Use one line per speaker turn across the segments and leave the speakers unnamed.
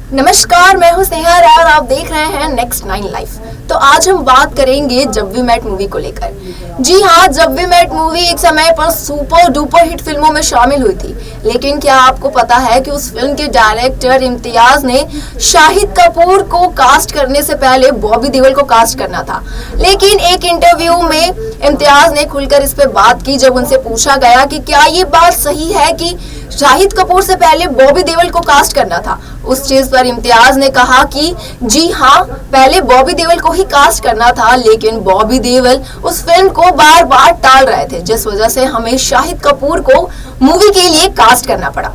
नमस्कार, मैं हूं स्नेहा और आप देख रहे हैं नेक्स्ट 9 लाइफ। तो आज हम बात करेंगे जब वी मेट मूवी को लेकर। जी हाँ, जब वी मेट मूवी एक समय पर सुपर डुपर हिट फिल्मों में शामिल हुई थी। लेकिन क्या आपको पता है कि उस फिल्म के डायरेक्टर इम्तियाज ने शाहिद कपूर को कास्ट करने से पहले बॉबी देओल को कास्ट करना था। लेकिन एक इंटरव्यू में इम्तियाज ने खुलकर इस पे बात की जब उनसे पूछा गया कि क्या ये बात सही है कि शाहिद कपूर से पहले बॉबी देओल को कास्ट करना था। उस चीज पर इम्तियाज ने कहा कि जी हाँ, पहले बॉबी देओल को ही कास्ट करना था, लेकिन बॉबी देओल उस फिल्म को बार बार टाल रहे थे, जिस वजह से हमें शाहिद कपूर को मूवी के लिए कास्ट करना पड़ा।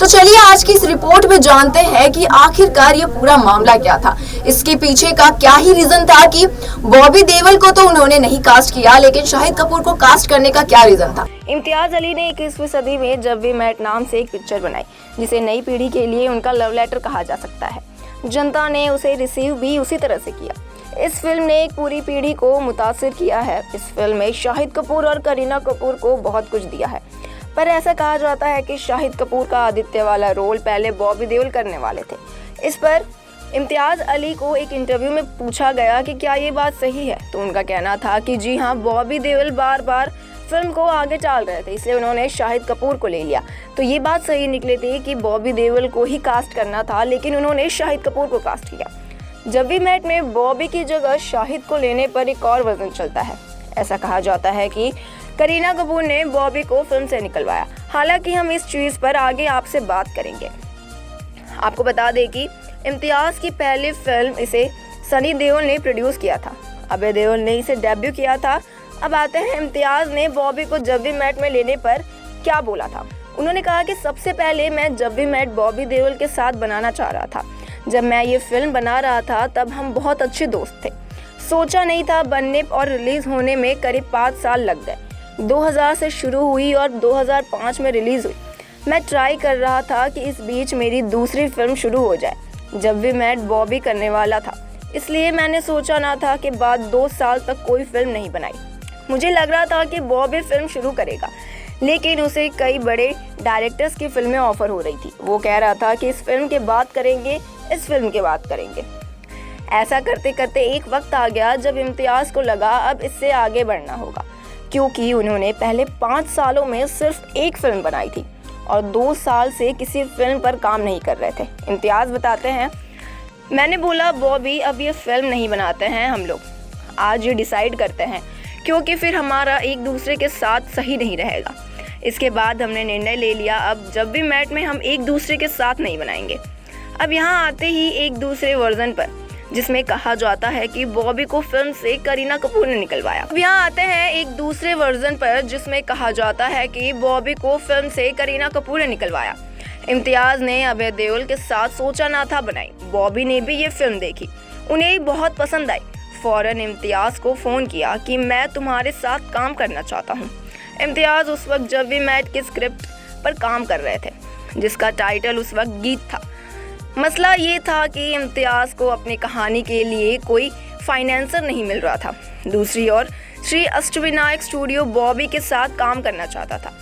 तो चलिए आज की इस रिपोर्ट में जानते हैं कि आखिरकार ये पूरा मामला क्या था। इसके पीछे का क्या ही रीजन था कि बॉबी देओल को तो उन्होंने नहीं कास्ट किया, लेकिन शाहिद कपूर को कास्ट करने का क्या रीजन था।
इम्तियाज अली ने 21वीं सदी में जब वी मेट नाम से एक पिक्चर बनाई, जिसे नई पीढ़ी के लिए उनका लव लेटर कहा जा सकता है। जनता ने उसे रिसीव भी उसी तरह से किया। इस फिल्म ने एक पूरी पीढ़ी को मुतासिर किया है। इस फिल्म में शाहिद कपूर और करीना कपूर को बहुत कुछ दिया है, पर ऐसा कहा जाता है कि शाहिद कपूर का आदित्य वाला रोल पहले बॉबी देओल करने वाले थे। इस पर इम्तियाज अली को एक इंटरव्यू में पूछा गया कि क्या ये बात सही है, तो उनका कहना था कि जी हाँ, बॉबी देओल बार बार फिल्म को आगे चाल रहे थे, इसलिए उन्होंने शाहिद कपूर को ले लिया। तो ये बात सही निकली थी कि बॉबी देओल को ही कास्ट करना था, लेकिन उन्होंने शाहिद कपूर को कास्ट किया। जब वी मेट में बॉबी की जगह शाहिद को लेने पर एक और वर्जन चलता है। ऐसा कहा जाता है कि करीना कपूर ने बॉबी को फिल्म से निकलवाया। हालांकि हम इस चीज़ पर आगे आपसे बात करेंगे। आपको बता दें कि इम्तियाज़ की पहली फिल्म इसे सनी देओल ने प्रोड्यूस किया था। अभय देओल ने इसे डेब्यू किया था। अब आते हैं इम्तियाज़ ने बॉबी को जब वी मेट में लेने पर क्या बोला था। उन्होंने कहा कि सबसे पहले मैं जब वी मेट बॉबी देओल के साथ बनाना चाह रहा था। जब मैं ये फिल्म बना रहा था तब हम बहुत अच्छे दोस्त थे। सोचा नहीं था बनने और रिलीज़ होने में करीब 5 साल लग गए। 2000 से शुरू हुई और 2005 में रिलीज़ हुई। मैं ट्राई कर रहा था कि इस बीच मेरी दूसरी फिल्म शुरू हो जाए। जब वी मेट बॉबी करने वाला था, इसलिए मैंने सोचा ना था कि बाद 2 साल तक कोई फिल्म नहीं बनाई। मुझे लग रहा था कि बॉबी फिल्म शुरू करेगा, लेकिन उसे कई बड़े डायरेक्टर्स की फिल्में ऑफर हो रही थी। वो कह रहा था कि इस फिल्म के बाद करेंगे, इस फिल्म के बाद करेंगे। ऐसा करते करते एक वक्त आ गया जब इम्तियाज़ को लगा अब इससे आगे बढ़ना होगा, क्योंकि उन्होंने पहले 5 सालों में सिर्फ एक फिल्म बनाई थी और 2 साल से किसी फिल्म पर काम नहीं कर रहे थे। इम्तियाज़ बताते हैं, मैंने बोला बॉबी अब ये फिल्म नहीं बनाते हैं हम लोग, आज ये डिसाइड करते हैं, क्योंकि फिर हमारा एक दूसरे के साथ सही नहीं रहेगा। इसके बाद हमने निर्णय ले लिया अब जब भी मेट में हम एक दूसरे के साथ नहीं बनाएंगे। अब यहाँ आते ही एक दूसरे वर्जन पर, जिसमें कहा जाता है कि बॉबी को फिल्म से करीना कपूर ने निकलवाया। अब यहाँ आते हैं एक दूसरे वर्जन पर, जिसमें कहा जाता है कि बॉबी को फिल्म से करीना कपूर ने निकलवाया। इम्तियाज़ ने अभय देओल के साथ सोचा ना था बनाई। बॉबी ने भी ये फिल्म देखी, उन्हें बहुत पसंद आई। फौरन इम्तियाज़ को फ़ोन किया कि मैं तुम्हारे साथ काम करना चाहता हूँ। इम्तियाज़ उस वक्त जब वी मेट की स्क्रिप्ट पर काम कर रहे थे, जिसका टाइटल उस वक्त गीत था। मसला ये था कि इम्तियाज़ को अपनी कहानी के लिए कोई फाइनेंसर नहीं मिल रहा था। दूसरी ओर श्री अष्टविनायक स्टूडियो बॉबी के साथ काम करना चाहता था।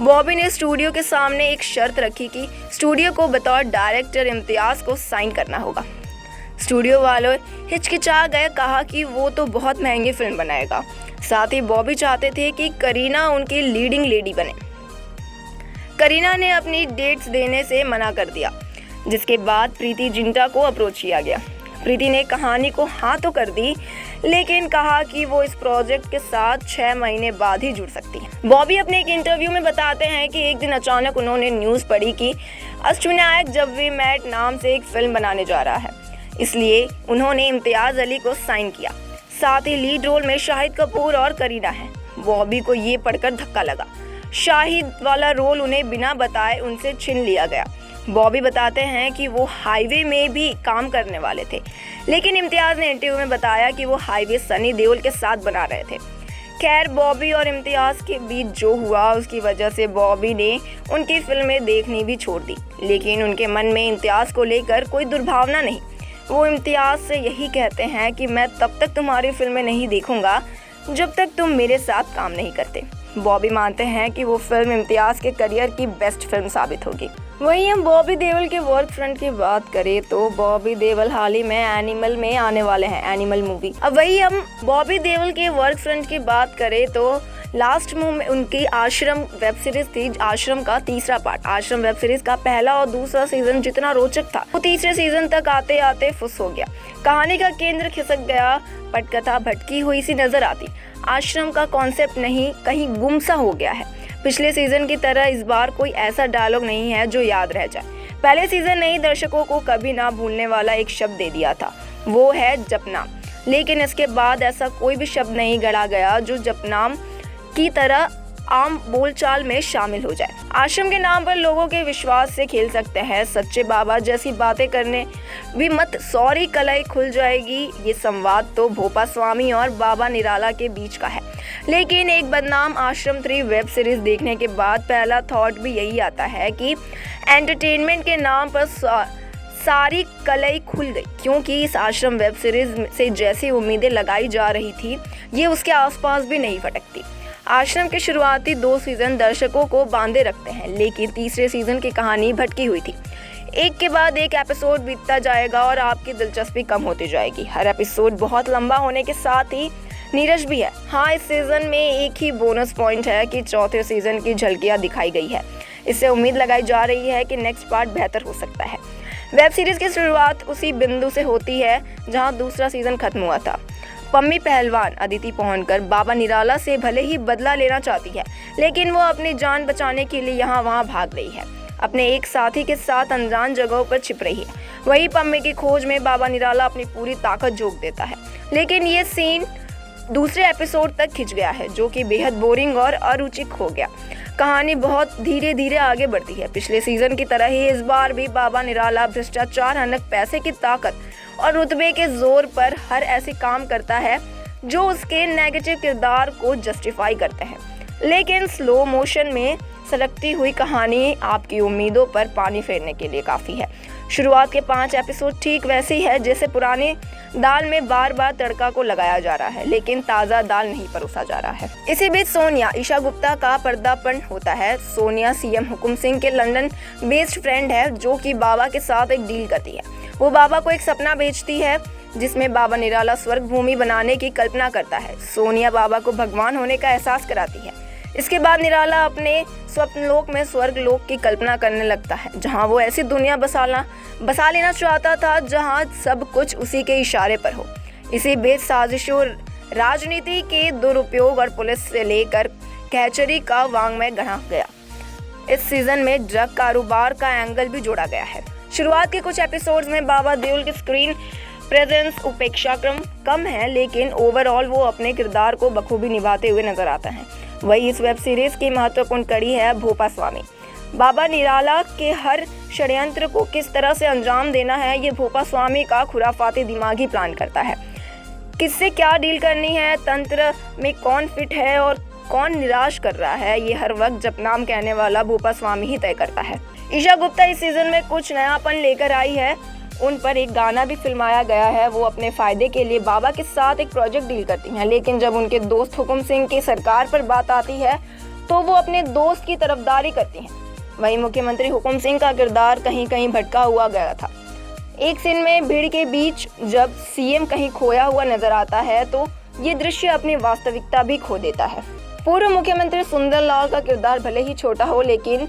बॉबी ने स्टूडियो के सामने एक शर्त रखी कि स्टूडियो को बतौर डायरेक्टर इम्तियाज़ को साइन करना होगा। स्टूडियो वालों हिचकिचा गए, कहा कि वो तो बहुत महंगी फिल्म बनाएगा। साथ ही बॉबी चाहते थे कि करीना उनकी लीडिंग लेडी बने। करीना ने अपनी डेट्स देने से मना कर दिया, जिसके बाद प्रीति जिंटा को अप्रोच किया गया। प्रीति ने कहानी को हाँ तो कर दी, लेकिन कहा कि वो इस प्रोजेक्ट के साथ 6 महीने बाद ही जुड़ सकती है। बॉबी अपने एक इंटरव्यू में बताते हैं कि एक दिन अचानक उन्होंने न्यूज़ पढ़ी कि अष्टविनायक जब वी मेट नाम से एक फिल्म बनाने जा रहा है, इसलिए उन्होंने इम्तियाज़ अली को साइन किया। साथ ही लीड रोल में शाहिद कपूर और करीना है। बॉबी को ये पढ़कर धक्का लगा। शाहिद वाला रोल उन्हें बिना बताए उनसे छीन लिया गया। बॉबी बताते हैं कि वो हाईवे में भी काम करने वाले थे, लेकिन इम्तियाज़ ने इंटरव्यू में बताया कि वो हाईवे सनी देओल के साथ बना रहे थे। खैर, बॉबी और इम्तियाज़ के बीच जो हुआ उसकी वजह से बॉबी ने उनकी फिल्में देखनी भी छोड़ दी, लेकिन उनके मन में इम्तियाज़ को लेकर कोई दुर्भावना नहीं। वो इम्तियाज़ से यही कहते हैं कि मैं तब तक तुम्हारी फिल्में नहीं देखूंगा जब तक तुम मेरे साथ काम नहीं करते। बॉबी मानते हैं कि वो फिल्म इम्तियाज़ के करियर की बेस्ट फिल्म साबित होगी। वहीं हम बॉबी देओल के वर्क फ्रंट की बात करें तो बॉबी देओल हाल ही में एनिमल में आने वाले हैं, एनिमल मूवी। अब वही हम बॉबी देओल के वर्क फ्रंट की बात करें तो लास्ट मूव में उनकी आश्रम वेब सीरीज थी, आश्रम का तीसरा पार्ट। आश्रम वेब सीरीज का पहला और दूसरा सीजन जितना रोचक था वो तीसरे सीजन तक आते आते फुस हो गया। कहानी का केंद्र खिसक गया, पटकथा भटकी हुई सी नजर आती। आश्रम का कॉन्सेप्ट नहीं कहीं गुमसा हो गया है। पिछले सीजन की तरह इस बार कोई ऐसा डायलॉग नहीं है जो याद रह जाए। पहले सीजन ने ही दर्शकों को कभी ना भूलने वाला एक शब्द दे दिया था, वो है जपनाम। लेकिन इसके बाद ऐसा कोई भी शब्द नहीं गढ़ा गया जो जपनाम की तरह आम बोलचाल में शामिल हो जाए। आश्रम के नाम पर लोगों के विश्वास से खेल सकते हैं, सच्चे बाबा जैसी बातें करने भी मत, सॉरी कलाई खुल जाएगी। ये संवाद तो भोपा स्वामी और बाबा निराला के बीच का है। लेकिन एक बदनाम आश्रम 3 वेब सीरीज देखने के बाद पहला थॉट भी यही आता है कि एंटरटेनमेंट के नाम पर सारी कलई खुल गई, क्योंकि इस आश्रम वेब सीरीज से जैसी उम्मीदें लगाई जा रही थी ये उसके आसपास भी नहीं फटकती। आश्रम के शुरुआती 2 सीजन दर्शकों को बांधे रखते हैं, लेकिन तीसरे सीजन की कहानी भटकी हुई थी। एक के बाद एक एपिसोड बीतता जाएगा और आपकी दिलचस्पी कम होती जाएगी। हर एपिसोड बहुत लंबा होने के साथ ही नीरस भी है। हाँ, इस सीजन में एक ही बोनस पॉइंट है कि चौथे सीजन की झलकियां दिखाई गई है। इससे उम्मीद लगाई जा रही है कि नेक्स्ट पार्ट बेहतर हो सकता है। वेब सीरीज की शुरुआत उसी बिंदु से होती है जहां दूसरा सीजन खत्म हुआ था। पम्मी पहलवान अदिति पहुंचकर बाबा निराला से भले ही बदला लेना चाहती है, लेकिन वो अपनी जान बचाने के लिए यहाँ वहाँ भाग रही है। अपने एक साथी के साथ अनजान जगहों पर छिप रही है। वही पम्मी की खोज में बाबा निराला अपनी पूरी ताकत झोंक देता है। लेकिन ये सीन दूसरे एपिसोड तक खिंच गया है, जो कि बेहद बोरिंग और अरुचिक हो गया। कहानी बहुत धीरे धीरे आगे बढ़ती है। पिछले सीजन की तरह ही इस बार भी बाबा निराला भ्रष्टाचार, हनक, पैसे की ताकत और रुतबे के जोर पर हर ऐसे काम करता है जो उसके नेगेटिव किरदार को जस्टिफाई करते हैं। लेकिन स्लो मोशन में सलगती हुई कहानी आपकी उम्मीदों पर पानी फेरने के लिए काफ़ी है। शुरुआत के 5 एपिसोड ठीक वैसे ही है जैसे पुरानी दाल में बार बार तड़का को लगाया जा रहा है, लेकिन ताज़ा दाल नहीं परोसा जा रहा है। इसी बीच सोनिया ईशा गुप्ता का पर्दापण होता है। सोनिया सीएम हुकुम सिंह के लंदन बेस्ड फ्रेंड है, जो कि बाबा के साथ एक डील करती है। वो बाबा को एक सपना बेचती है जिसमें बाबा निराला स्वर्ग भूमि बनाने की कल्पना करता है। सोनिया बाबा को भगवान होने का एहसास कराती है। इसके बाद निराला अपने स्वप्नलोक में स्वर्ग लोक की कल्पना करने लगता है, जहां वो ऐसी दुनिया बसा लेना चाहता था जहां सब कुछ उसी के इशारे पर हो। इसी बीच साजिशों, राजनीति के दुरुपयोग और पुलिस से लेकर कैचरी का वांग्मय गढ़ा गया। इस सीजन में ड्रग कारोबार का एंगल भी जोड़ा गया है। शुरुआत के कुछ एपिसोड्स में बाबा देओल की स्क्रीन प्रेजेंस उपेक्षाक्रम कम है, लेकिन ओवरऑल वो अपने किरदार को बखूबी निभाते हुए नजर आता है। वही इस वेब सीरीज की महत्वपूर्ण कड़ी है भोपा स्वामी। बाबा निराला के हर षड्यंत्र को किस तरह से अंजाम देना है, ये भोपा स्वामी का खुराफाती दिमागी प्लान करता है। किससे क्या डील करनी है, तंत्र में कौन फिट है और कौन निराश कर रहा है, ये हर वक्त जपनाम कहने वाला भोपा स्वामी ही तय करता है। ईशा गुप्ता इस सीजन में कुछ नयापन लेकर आई है। उन पर एक गाना भी फिल्माया गया है। वो अपने फायदे के लिए बाबा के साथ एक प्रोजेक्ट डील करती हैं, लेकिन जब उनके दोस्त हुकुम सिंह की सरकार पर बात आती है तो वो अपने दोस्त की तरफदारी करती हैं। वहीं मुख्यमंत्री हुकुम सिंह का किरदार कहीं कहीं भटका हुआ गया था। एक सीन में भीड़ के बीच जब सीएम कहीं खोया हुआ नजर आता है तो ये दृश्य अपनी वास्तविकता भी खो देता है। पूर्व मुख्यमंत्री सुंदरलाल का किरदार भले ही छोटा हो, लेकिन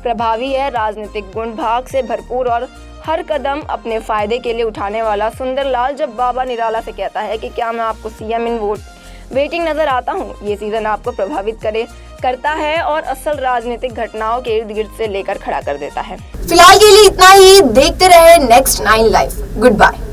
प्रभावी है। राजनीतिक गुण भाग से भरपूर और हर कदम अपने फायदे के लिए उठाने वाला सुंदरलाल जब बाबा निराला से कहता है कि क्या मैं आपको सीएम इन वेटिंग नजर आता हूँ, ये सीजन आपको प्रभावित करता है और असल राजनीतिक घटनाओं के इर्द गिर्द से लेकर खड़ा कर देता है।
फिलहाल के लिए इतना ही। देखते रहे नेक्स्ट 9 लाइव। Good bye.